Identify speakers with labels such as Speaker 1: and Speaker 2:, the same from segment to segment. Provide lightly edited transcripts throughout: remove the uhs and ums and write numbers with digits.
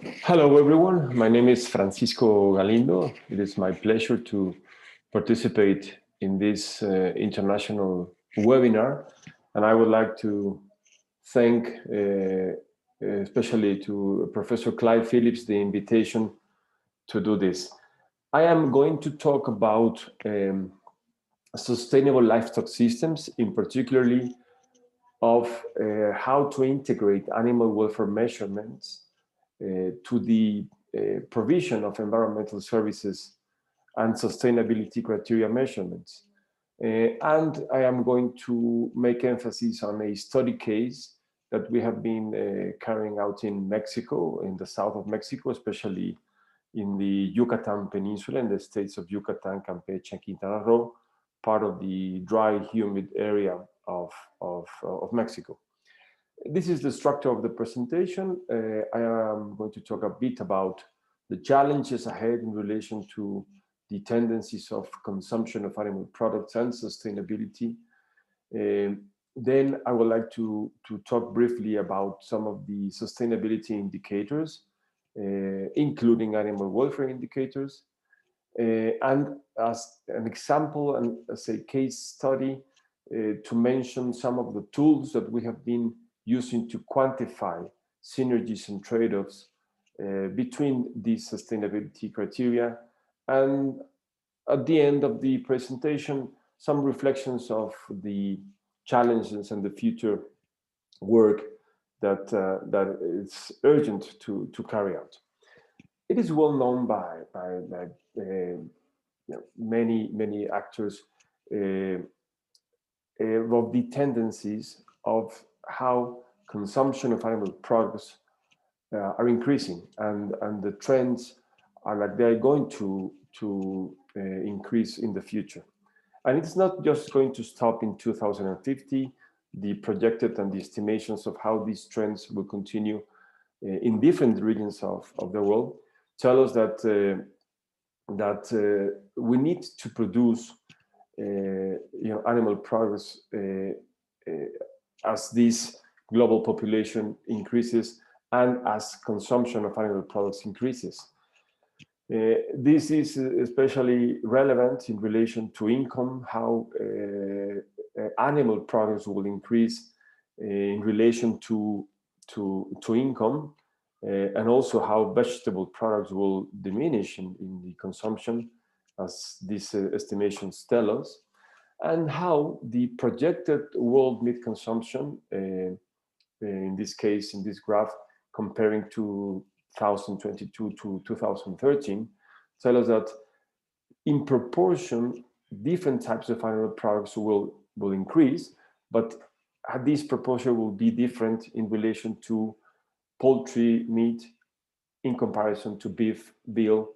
Speaker 1: Hello, everyone. My name is Francisco Galindo. It is my pleasure to participate in this international webinar. And I would like to thank especially to Professor Clive Phillips the invitation to do this. I am going to talk about sustainable livestock systems, in particularly of how to integrate animal welfare measurements to the provision of environmental services and sustainability criteria measurements. And I am going to make emphasis on a study case that we have been carrying out in Mexico, in the south of Mexico, especially in the Yucatan Peninsula, in the states of Yucatan, Campeche, and Quintana Roo, part of the dry, humid area of Mexico. This is the structure of the presentation. I am going to talk a bit about the challenges ahead in relation to the tendencies of consumption of animal products and sustainability. Then I would like to talk briefly about some of the sustainability indicators, including animal welfare indicators. And as an example and as a case study, to mention some of the tools that we have been using to quantify synergies and trade-offs between these sustainability criteria. And at the end of the presentation, some reflections of the challenges and the future work that is urgent to carry out. It is well known by many actors of the tendencies of how consumption of animal products are increasing, and the trends are like they're going to increase in the future. And it's not just going to stop in 2050. The projected and the estimations of how these trends will continue in different regions of the world tell us that we need to produce animal products as this global population increases and as consumption of animal products increases. This is especially relevant in relation to income, how animal products will increase in relation to income, and also how vegetable products will diminish in the consumption, as these estimations tell us, and how the projected world meat consumption, in this case, in this graph, comparing 2022 to 2013, tell us that in proportion, different types of animal products will increase, but this proportion will be different in relation to poultry meat in comparison to beef, veal,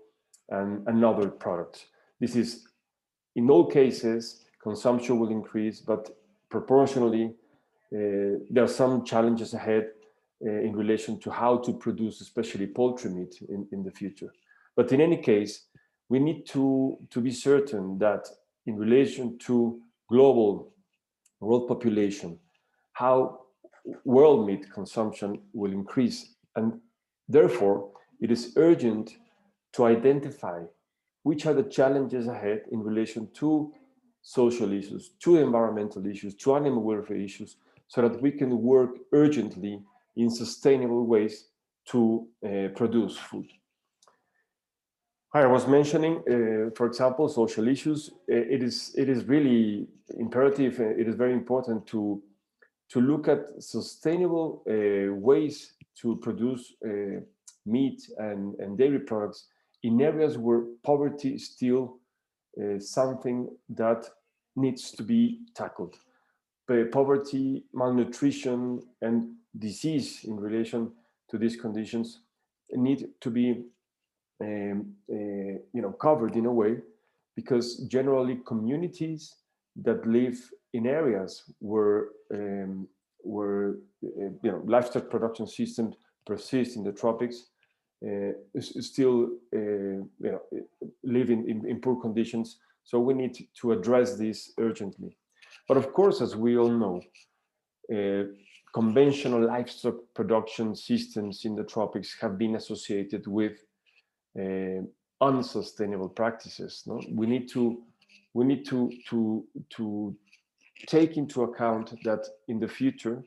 Speaker 1: and other products. This is, in all cases, consumption will increase, but proportionally, there are some challenges ahead in relation to how to produce, especially poultry meat in the future. But in any case, we need to be certain that in relation to global world population, how world meat consumption will increase. And therefore, it is urgent to identify which are the challenges ahead in relation to social issues, to environmental issues, to animal welfare issues, so that we can work urgently in sustainable ways to produce food. I was mentioning, for example, social issues. It is really imperative. It is very important to look at sustainable ways to produce meat and dairy products in areas where poverty is still something that needs to be tackled. Poverty, malnutrition, and disease in relation to these conditions need to be covered in a way, because generally communities that live in areas where livestock production systems persist in the tropics still live in poor conditions. So we need to address this urgently. But of course, as we all know, conventional livestock production systems in the tropics have been associated with unsustainable practices. No, we need to take into account that in the future,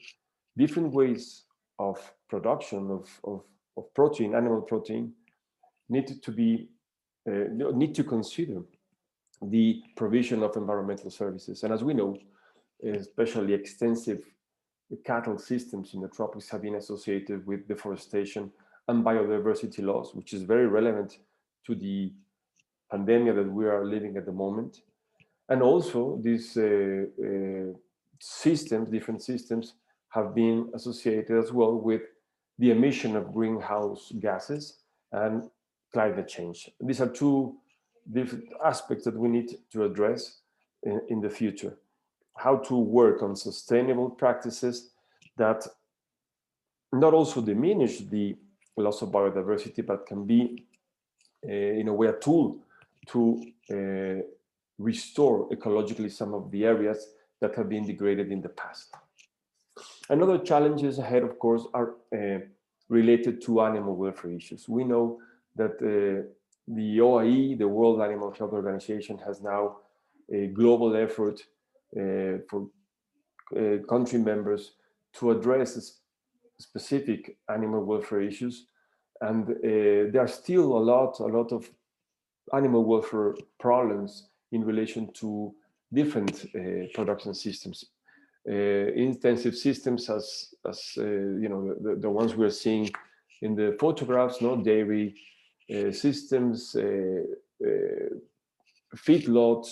Speaker 1: different ways of production of protein, animal protein, need to be need to consider the provision of environmental services. And as we know, especially extensive cattle systems in the tropics have been associated with deforestation and biodiversity loss, which is very relevant to the pandemic that we are living at the moment. And also these systems, different systems, have been associated as well with the emission of greenhouse gases and climate change. These are two different aspects that we need to address in the future. How to work on sustainable practices that not also diminish the loss of biodiversity, but can be, in a way, a tool to restore ecologically some of the areas that have been degraded in the past. Another challenges ahead, of course, are related to animal welfare issues. We know that the OIE, the World Animal Health Organization, has now a global effort for country members to address specific animal welfare issues. And there are still a lot of animal welfare problems in relation to different production systems. Intensive systems as you know, the ones we're seeing in the photographs, no, dairy systems, feedlots,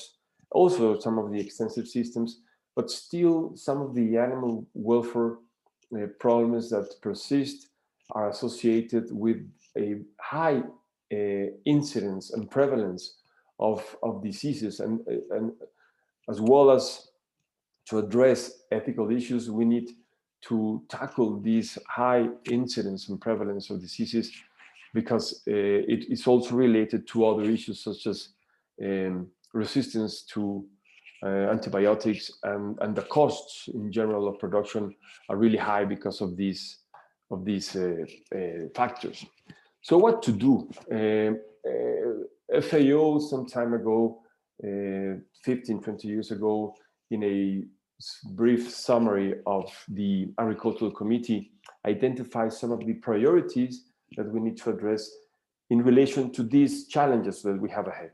Speaker 1: also some of the extensive systems, but still some of the animal welfare problems that persist are associated with a high incidence and prevalence of diseases, and as well as to address ethical issues, we need to tackle these high incidence and prevalence of diseases, because it is also related to other issues such as resistance to antibiotics, and the costs in general of production are really high because of these factors. So what to do? FAO some time ago, 15, 20 years ago, in a brief summary of the Agricultural Committee, identified some of the priorities that we need to address in relation to these challenges that we have ahead.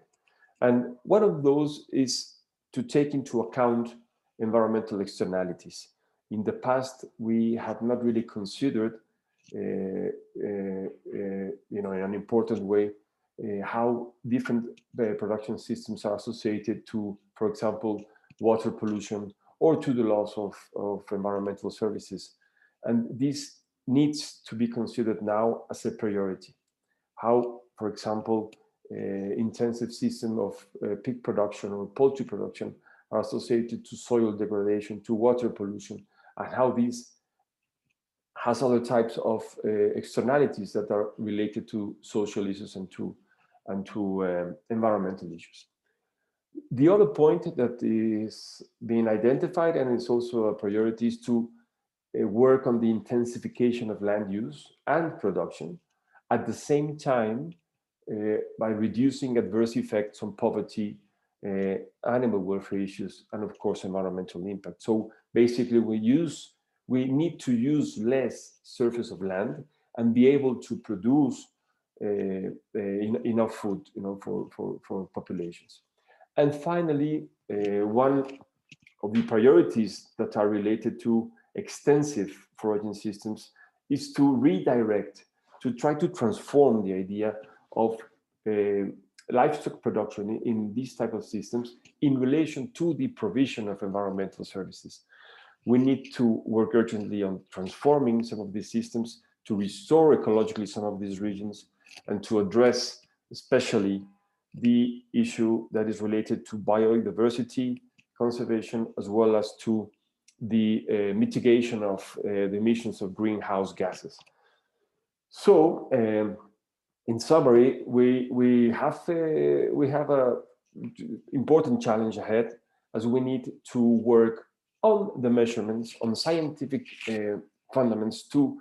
Speaker 1: And one of those is to take into account environmental externalities. In the past, we have not really considered, you know, in an important way, how different production systems are associated to, for example, water pollution or to the loss of environmental services. And this needs to be considered now as a priority. How, for example, intensive system of pig production or poultry production are associated to soil degradation, to water pollution, and how this has other types of externalities that are related to social issues and to environmental issues. The other point that is being identified, and is also a priority, is to work on the intensification of land use and production, at the same time by reducing adverse effects on poverty, animal welfare issues, and of course environmental impact. So basically we need to use less surface of land and be able to produce enough food, you know, for populations. And finally, one of the priorities that are related to extensive foraging systems is to redirect, to try to transform the idea of livestock production in these type of systems in relation to the provision of environmental services. We need to work urgently on transforming some of these systems to restore ecologically some of these regions, and to address especially the issue that is related to biodiversity conservation, as well as to the mitigation of the emissions of greenhouse gases. So, in summary, we have a important challenge ahead, as we need to work on the measurements, on scientific fundaments to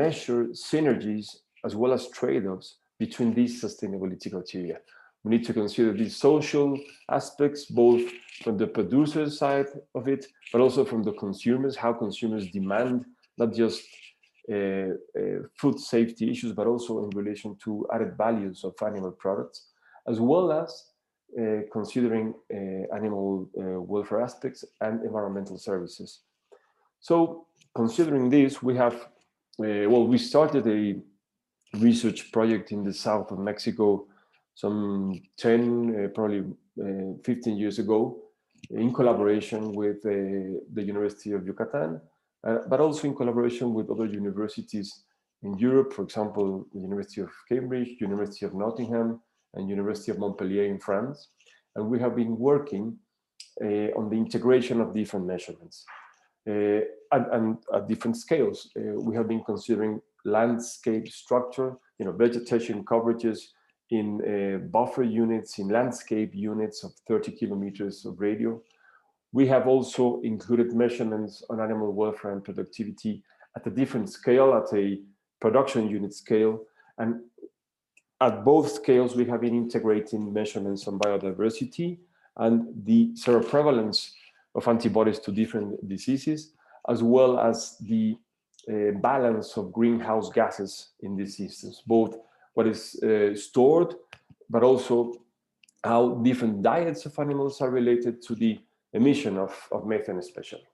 Speaker 1: measure synergies as well as trade-offs between these sustainability criteria. We need to consider these social aspects, both from the producer side of it, but also from the consumers, how consumers demand not just food safety issues, but also in relation to added values of animal products, as well as considering animal welfare aspects and environmental services. So considering this, we have, we started a research project in the south of Mexico some 10, probably 15 years ago, in collaboration with the University of Yucatan, but also in collaboration with other universities in Europe, for example, the University of Cambridge, University of Nottingham, and University of Montpellier in France. And we have been working on the integration of different measurements and at different scales. We have been considering landscape structure, vegetation coverages in buffer units, in landscape units of 30 kilometers of radio. We have also included measurements on animal welfare and productivity at a different scale, at a production unit scale. And at both scales, we have been integrating measurements on biodiversity and the seroprevalence of antibodies to different diseases, as well as the balance of greenhouse gases in these systems, both what is stored, but also how different diets of animals are related to the emission of methane especially.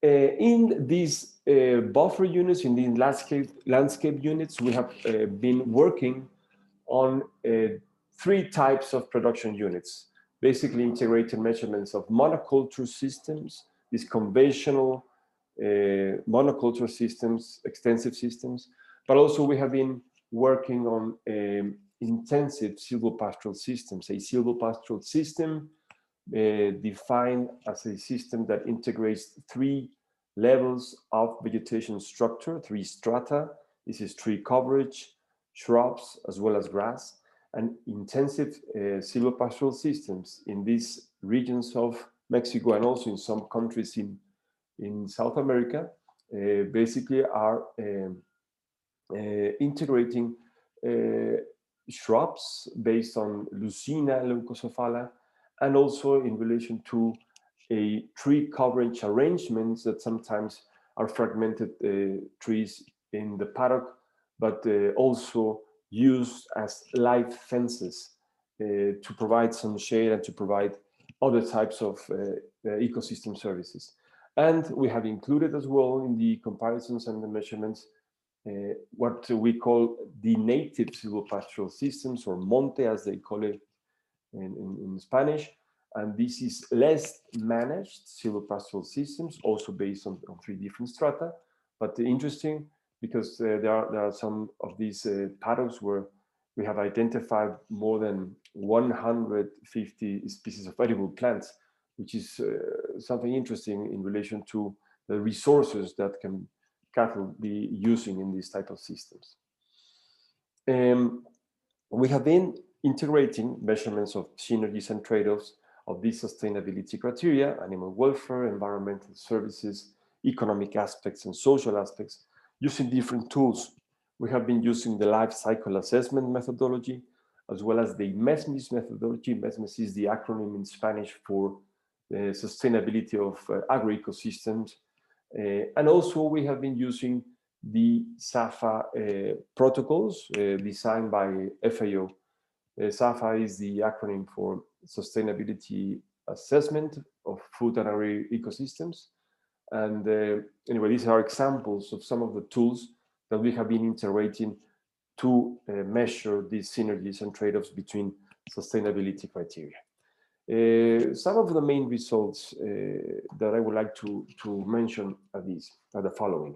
Speaker 1: In these buffer units, in the landscape units, we have been working on 3 types of production units, basically integrated measurements of monoculture systems, these conventional monoculture systems, extensive systems, but also we have been working on intensive silvopastoral systems, a silvopastoral system defined as a system that integrates 3 levels of vegetation structure, 3 strata. This is tree coverage, shrubs, as well as grass, and intensive silvopastoral systems in these regions of Mexico and also in some countries in South America, basically are integrating shrubs based on Lucina leucocephala, and also in relation to a tree coverage arrangements that sometimes are fragmented trees in the paddock, but also used as live fences to provide some shade and to provide other types of ecosystem services. And we have included as well in the comparisons and the measurements what we call the native silvopastoral systems, or monte as they call it in Spanish. And this is less managed silvopastoral systems, also based on 3 different strata. But interesting because there are some of these paddocks where we have identified more than 150 species of edible plants, which is something interesting in relation to the resources that cattle be using in these type of systems. We have been integrating measurements of synergies and trade-offs of these sustainability criteria: animal welfare, environmental services, economic aspects, and social aspects, using different tools. We have been using the life cycle assessment methodology, as well as the MESMIS methodology. MESMIS is the acronym in Spanish for sustainability of agroecosystems. And also we have been using the SAFA protocols designed by FAO. SAFA is the acronym for Sustainability Assessment of Food and Agri-Ecosystems. And anyway, these are examples of some of the tools that we have been integrating to measure these synergies and trade-offs between sustainability criteria. Some of the main results that I would like to mention are the following.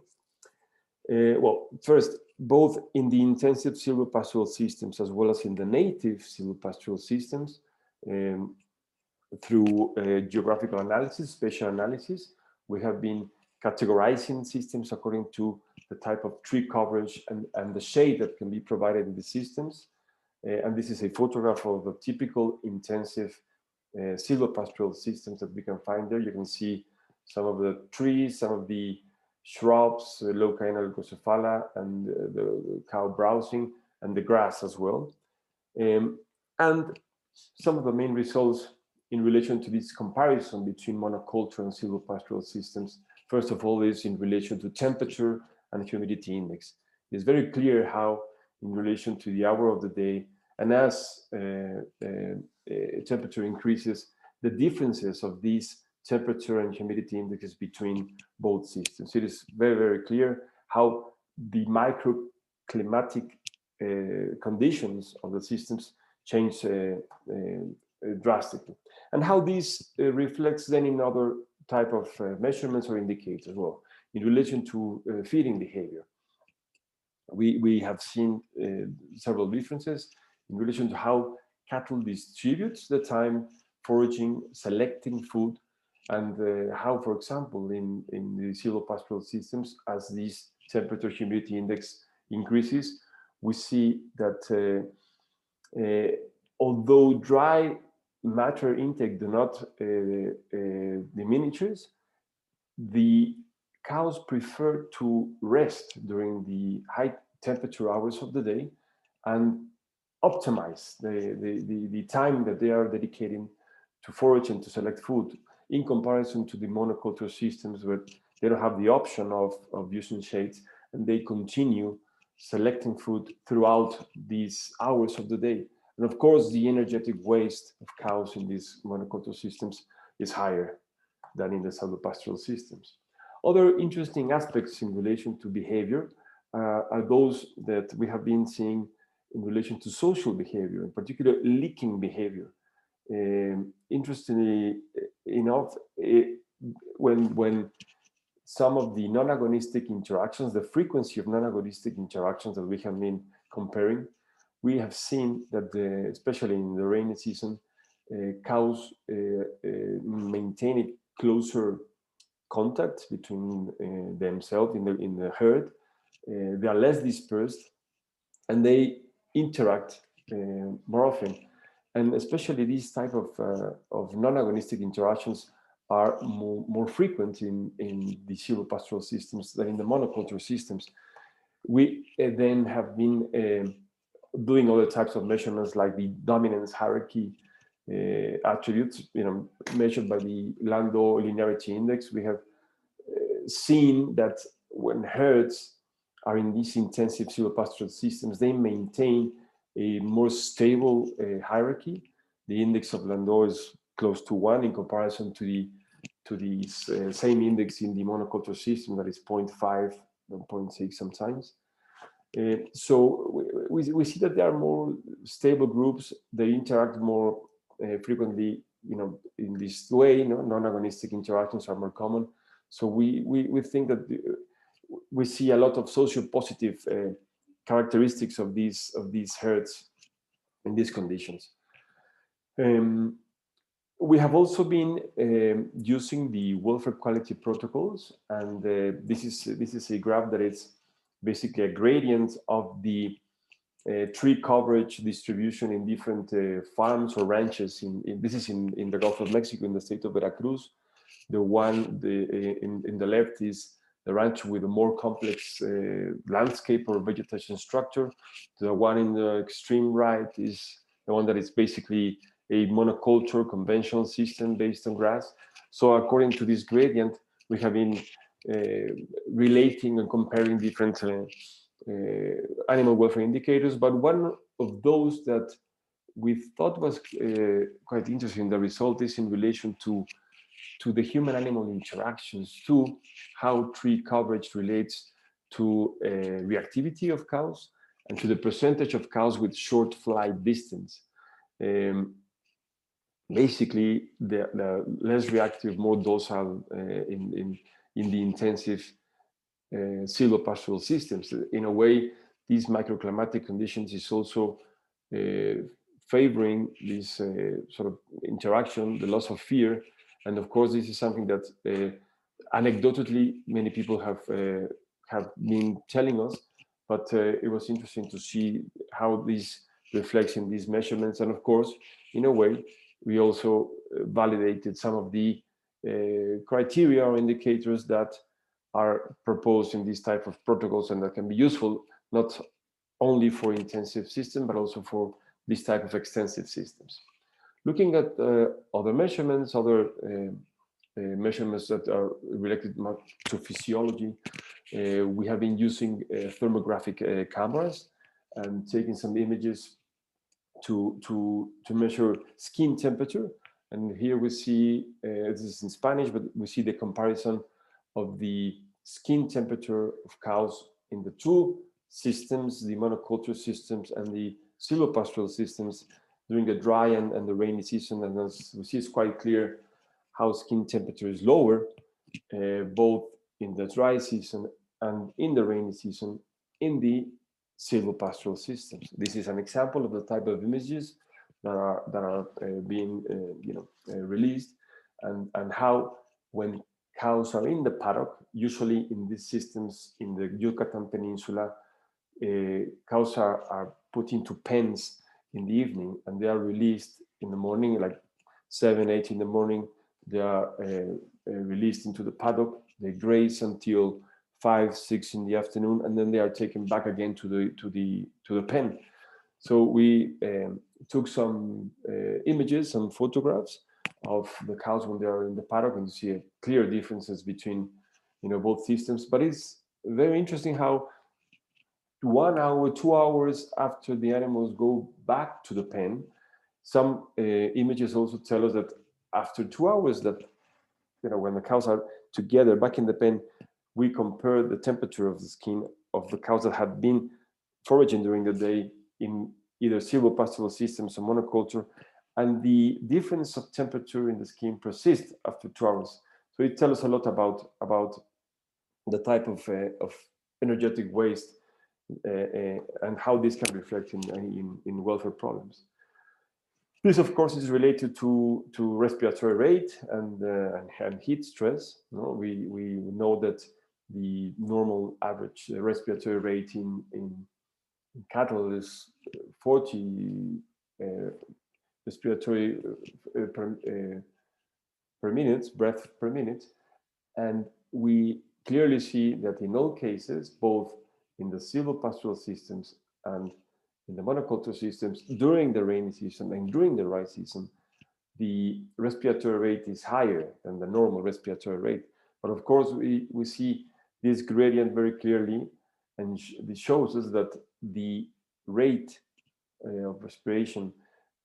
Speaker 1: Well, first, both in the intensive silvopastoral systems as well as in the native silvopastoral systems, through geographical analysis, spatial analysis, we have been categorizing systems according to the type of tree coverage and the shade that can be provided in the systems. And this is a photograph of a typical intensive silvopastoral systems that we can find there. You can see some of the trees, some of the shrubs, Leucaena leucocephala, and the cow browsing, and the grass as well. And some of the main results in relation to this comparison between monoculture and silvopastoral systems, first of all, is in relation to temperature and humidity index. It's very clear how, in relation to the hour of the day, and as temperature increases, the differences of these temperature and humidity indexes between both systems. It is very, very clear how the microclimatic conditions of the systems change drastically, and how this reflects then in other type of measurements or indicators as well. In relation to feeding behavior, we have seen several differences in relation to how cattle distributes the time foraging, selecting food, and how, for example, in the silvopastoral systems, as this temperature humidity index increases, we see that although dry matter intake do not diminishes, the cows prefer to rest during the high temperature hours of the day and optimize the time that they are dedicating to forage and to select food, in comparison to the monoculture systems where they don't have the option of using shades, and they continue selecting food throughout these hours of the day. And of course, the energetic waste of cows in these monoculture systems is higher than in the silvopastoral systems. Other interesting aspects in relation to behavior are those that we have been seeing in relation to social behavior, in particular licking behavior. Interestingly enough, when some of the non-agonistic interactions, the frequency of non-agonistic interactions that we have been comparing, we have seen that, especially in the rainy season, cows maintain a closer contact between themselves in the herd. They are less dispersed, and they interact more often. And especially these type of non-agonistic interactions are more frequent in the silvopastoral systems than in the monoculture systems. We then have been doing other types of measurements, like the dominance hierarchy attributes, measured by the Landau linearity index. We have seen that when herds are in these intensive silvopastoral systems, they maintain a more stable hierarchy. The index of Landau is close to 1 in comparison to the same index in the monoculture system, that is 0.5 or 0.6 sometimes. So we see that there are more stable groups. They interact more frequently, in this way. Non-agonistic interactions are more common. So we think that we see a lot of social positive characteristics of these herds in these conditions. We have also been using the welfare quality protocols, and this is a graph that is basically a gradient of the tree coverage distribution in different farms or ranches. This is in the Gulf of Mexico, in the state of Veracruz. The one in the left is the ranch with a more complex landscape or vegetation structure. The one in the extreme right is the one that is basically a monoculture conventional system based on grass. So according to this gradient, we have been relating and comparing different animal welfare indicators. But one of those that we thought was quite interesting, the result is in relation to the human-animal interactions, to how tree coverage relates to reactivity of cows and to the percentage of cows with short flight distance. Basically, the less reactive, more docile in the intensive silvopastoral systems. In a way, these microclimatic conditions is also favoring this sort of interaction, the loss of fear. And of course, this is something that anecdotally many people have been telling us, but it was interesting to see how this reflects in these measurements. And of course, in a way, we also validated some of the criteria or indicators that are proposed in these type of protocols and that can be useful not only for intensive systems, but also for this type of extensive systems. Looking at other measurements, measurements that are related much to physiology, we have been using thermographic cameras and taking some images to measure skin temperature. And here we see, this is in Spanish, but we see the comparison of the skin temperature of cows in the two systems, the monoculture systems and the silvopastoral systems during the dry and the rainy season. And as we see, it's quite clear how skin temperature is lower, both in the dry season and in the rainy season in the silvopastoral systems. This is an example of the type of images that are being released, and how when cows are in the paddock, usually in these systems in the Yucatan Peninsula, cows are put into pens in the evening and they are released in the morning, like 7, 8 in the morning. They are released into the paddock. They graze until 5, 6 in the afternoon, and then they are taken back again to the pen. So we took some images, some photographs of the cows when they are in the paddock, and you see clear differences between both systems. But it's very interesting how 1 hour, 2 hours after the animals go back to the pen, some images also tell us that after 2 hours, that when the cows are together back in the pen, we compare the temperature of the skin of the cows that had been foraging during the day in either silvopastoral systems or monoculture, and the difference of temperature in the skin persists after 2 hours. So it tells us a lot about the type of energetic waste and how this can reflect in welfare problems. This, of course, is related to respiratory rate and heat stress. We know that the normal average respiratory rate in cattle is 40 respiratory per minute, breath per minute. And we clearly see that in all cases, both in the silvopastoral systems and in the monoculture systems, during the rainy season and during the dry season, the respiratory rate is higher than the normal respiratory rate. But of course, we see this gradient very clearly, and this shows us that the rate of respiration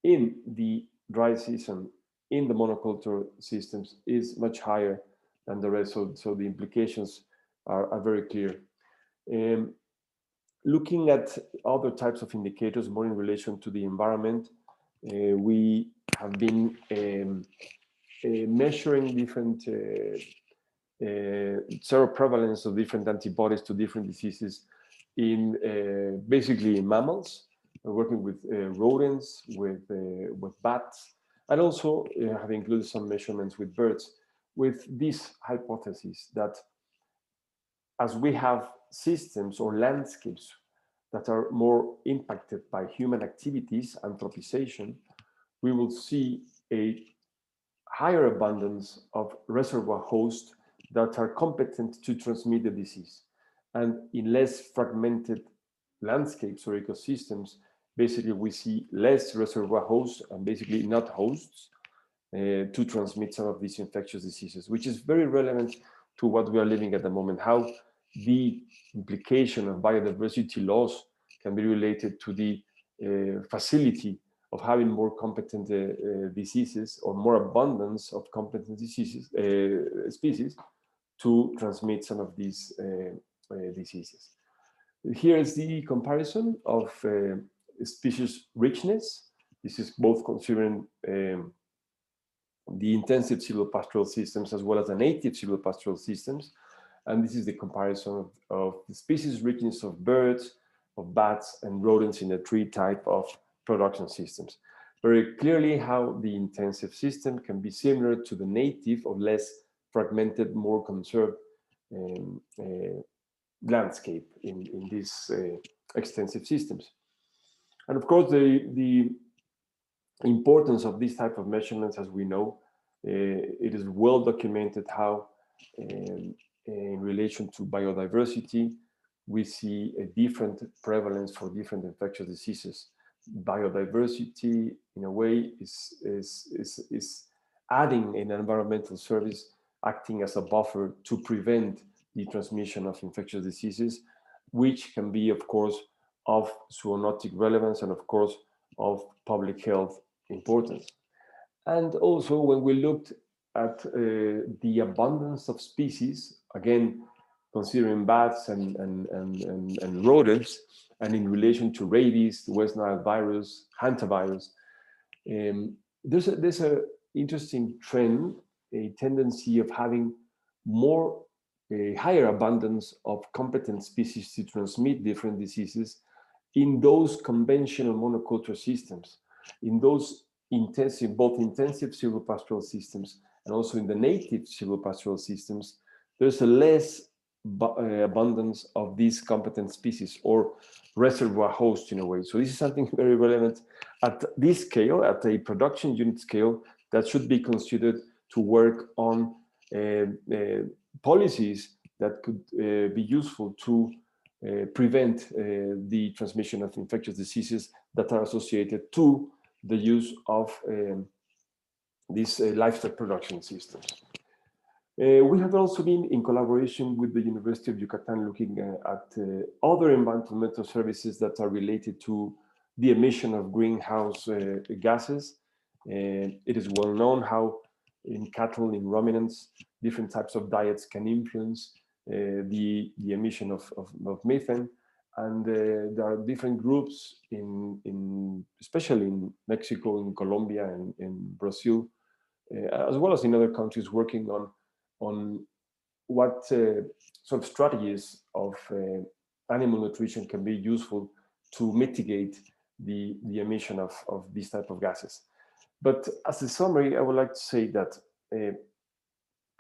Speaker 1: in the dry season in the monoculture systems is much higher than the rest. So the implications are very clear. Looking at other types of indicators more in relation to the environment, we have been measuring different seroprevalence of different antibodies to different diseases in basically in mammals. We're working with rodents, with bats, and also have included some measurements with birds, with this hypothesis that as we have systems or landscapes that are more impacted by human activities, anthropization, we will see a higher abundance of reservoir hosts that are competent to transmit the disease. And in less fragmented landscapes or ecosystems, basically we see less reservoir hosts and basically not hosts to transmit some of these infectious diseases, which is very relevant to what we are living at the moment, how the implication of biodiversity loss can be related to the facility of having more competent diseases or more abundance of competent diseases, species to transmit some of these diseases. Here is the comparison of species richness. This is both considering the intensive silvopastoral systems as well as the native silvopastoral systems. And this is the comparison of the species richness of birds, of bats, and rodents in the three type of production systems. Very clearly how the intensive system can be similar to the native or less fragmented, more conserved landscape in these extensive systems. And of course, the importance of this type of measurements, as we know, it is well documented how in relation to biodiversity, we see a different prevalence for different infectious diseases. Biodiversity, in a way, is adding an environmental service, acting as a buffer to prevent the transmission of infectious diseases, which can be, of course, of zoonotic relevance and, of course, of public health importance. And also, when we looked at the abundance of species, again, considering bats and rodents, and in relation to rabies, the West Nile virus, hantavirus, there's a interesting trend, a tendency of having more a higher abundance of competent species to transmit different diseases in those conventional monoculture systems, in those intensive, both intensive silvopastoral systems and also in the native silvopastoral systems. There's a less abundance of these competent species or reservoir hosts in a way. So this is something very relevant at this scale, at a production unit scale, that should be considered to work on policies that could be useful to prevent the transmission of infectious diseases that are associated to the use of these livestock production systems. We have also been in collaboration with the University of Yucatan looking at other environmental services that are related to the emission of greenhouse gases. It is well known how in cattle, in ruminants, different types of diets can influence the emission of methane. And there are different groups especially in Mexico, in Colombia, and in Brazil, as well as in other countries, working on what sort of strategies of animal nutrition can be useful to mitigate the emission of these type of gases. But as a summary, I would like to say that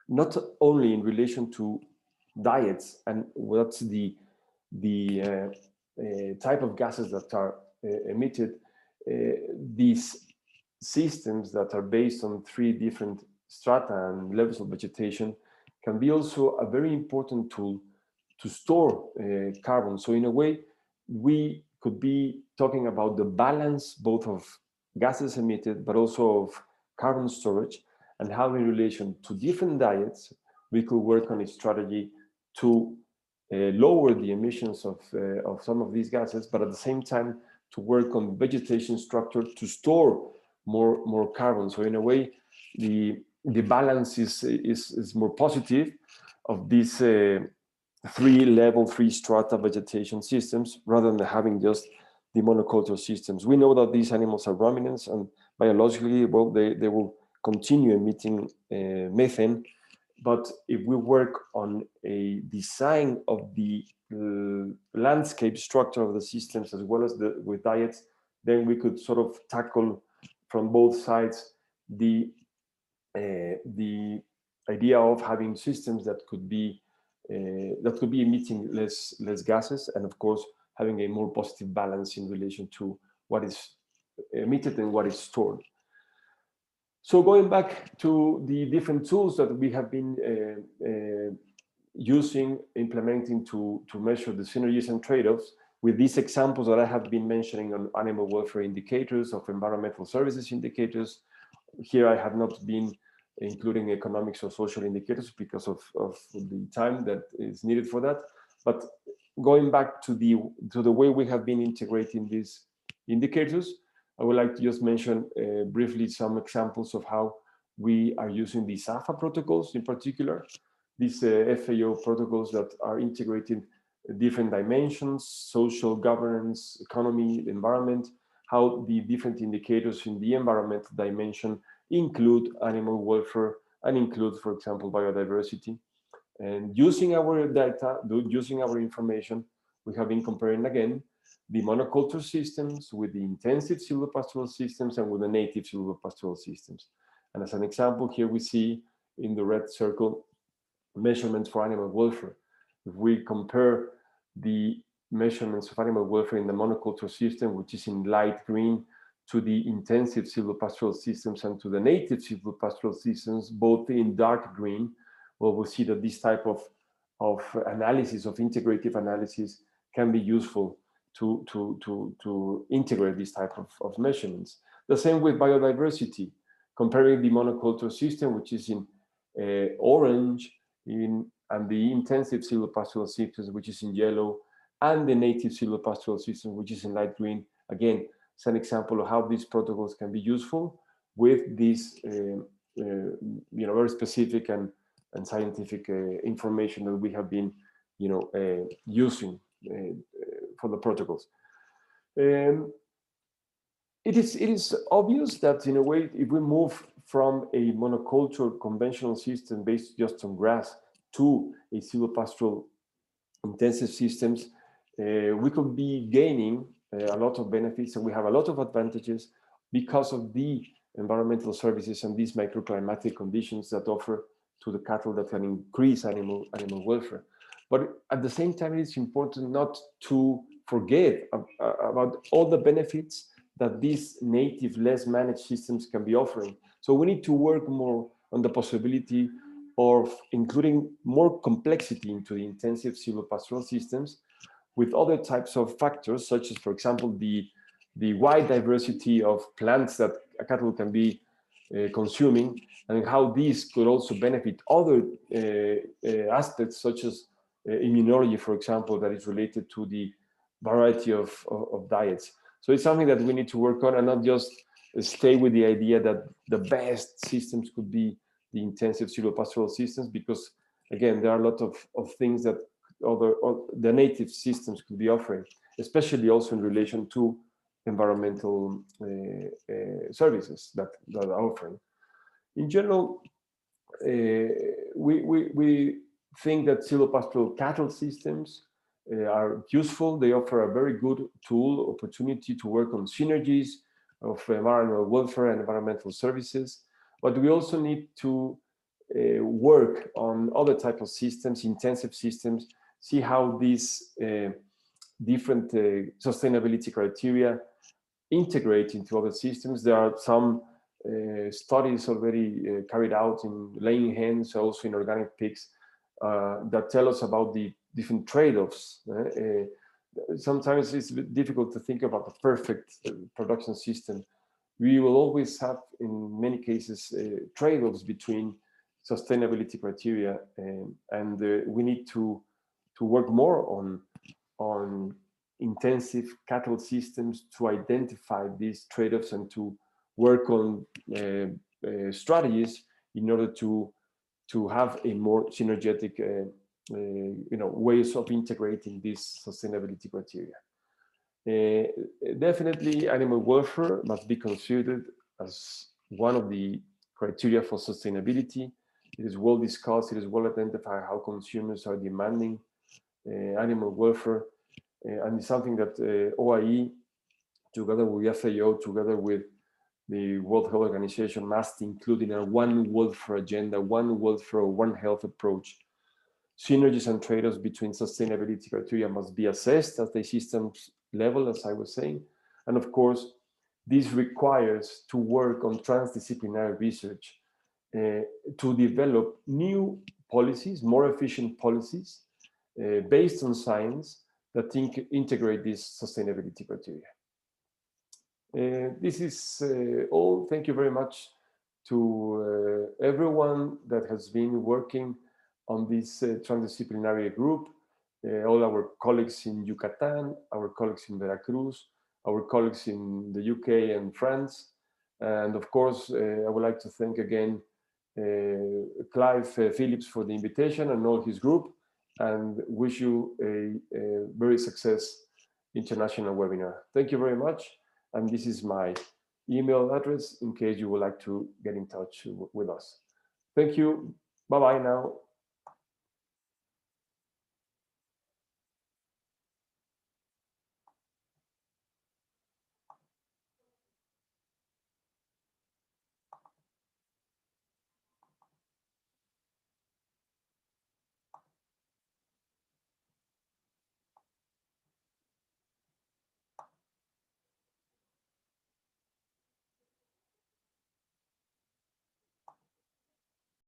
Speaker 1: not only in relation to diets and what's the type of gases that are emitted, these systems that are based on 3 different strata and levels of vegetation can be also a very important tool to store carbon. So in a way, we could be talking about the balance both of gases emitted, but also of carbon storage, and how in relation to different diets, we could work on a strategy to lower the emissions of some of these gases, but at the same time to work on vegetation structure to store more carbon. So in a way, the balance is more positive of these 3 strata vegetation systems rather than having just the monoculture systems. We know that these animals are ruminants, and biologically, well, they will continue emitting methane. But if we work on a design of the landscape structure of the systems as well as with diets, then we could sort of tackle from both sides the idea of having systems that could be emitting less gases, and of course having a more positive balance in relation to what is emitted and what is stored. So going back to the different tools that we have been implementing to measure the synergies and trade-offs, with these examples that I have been mentioning on animal welfare indicators, of environmental services indicators. Here I have not been including economics or social indicators because of the time that is needed for that. But going back to the way we have been integrating these indicators, I would like to just mention briefly some examples of how we are using the SAFA protocols in particular, these FAO protocols that are integrating different dimensions: social, governance, economy, environment, how the different indicators in the environmental dimension include animal welfare and include, for example, biodiversity. And using our data, using our information, we have been comparing again the monoculture systems with the intensive silvopastoral systems and with the native silvopastoral systems. And as an example, here we see in the red circle measurements for animal welfare. If we compare the measurements of animal welfare in the monoculture system, which is in light green, to the intensive silvopastoral systems and to the native silvopastoral systems, both in dark green, where we'll see that this type of analysis, of integrative analysis, can be useful to integrate this type of measurements. The same with biodiversity, comparing the monoculture system, which is in orange, and the intensive silvopastoral systems, which is in yellow, and the native silvopastoral system, which is in light green. Again, it's an example of how these protocols can be useful with this very specific and scientific information that we have been using for the protocols. It is obvious that, in a way, if we move from a monoculture conventional system based just on grass to a silvopastoral intensive systems, we could be gaining a lot of benefits, and we have a lot of advantages because of the environmental services and these microclimatic conditions that offer to the cattle that can increase animal welfare. But at the same time, it's important not to forget about all the benefits that these native, less managed systems can be offering. So we need to work more on the possibility of including more complexity into the intensive silvopastoral systems with other types of factors, such as, for example, the wide diversity of plants that a cattle can be consuming, and how these could also benefit other aspects, such as immunology, for example, that is related to the variety of diets. So it's something that we need to work on, and not just stay with the idea that the best systems could be the intensive silvopastoral systems, because again, there are a lot of things that the native systems could be offering, especially also in relation to environmental services that are offering. In general, we think that silvopastoral cattle systems are useful. They offer a very good tool, opportunity to work on synergies of environmental welfare and environmental services. But we also need to work on other types of systems, intensive systems, see how these different sustainability criteria integrate into other systems. There are some studies already carried out in laying hens, also in organic pigs, that tell us about the different trade-offs. Sometimes it's difficult to think about the perfect production system. We will always have, in many cases, trade-offs between sustainability criteria, and we need to work more on intensive cattle systems to identify these trade-offs and to work on strategies in order to have a more synergetic ways of integrating these sustainability criteria. Definitely, animal welfare must be considered as one of the criteria for sustainability. It is well discussed, it is well identified how consumers are demanding animal welfare, and it's something that OIE, together with FAO, together with the World Health Organization, must include in a one welfare agenda, one welfare, one health approach. Synergies and trade-offs between sustainability criteria must be assessed at the systems level, as I was saying. And of course, this requires to work on transdisciplinary research to develop new policies, more efficient policies based on science that integrate these sustainability criteria. This is all. Thank you very much to everyone that has been working on this transdisciplinary group, all our colleagues in Yucatan, our colleagues in Veracruz, our colleagues in the UK and France. And of course, I would like to thank again Clive Phillips for the invitation and all his group, and wish you a very successful international webinar. Thank you very much. And this is my email address in case you would like to get in touch with us. Thank you. Bye-bye now.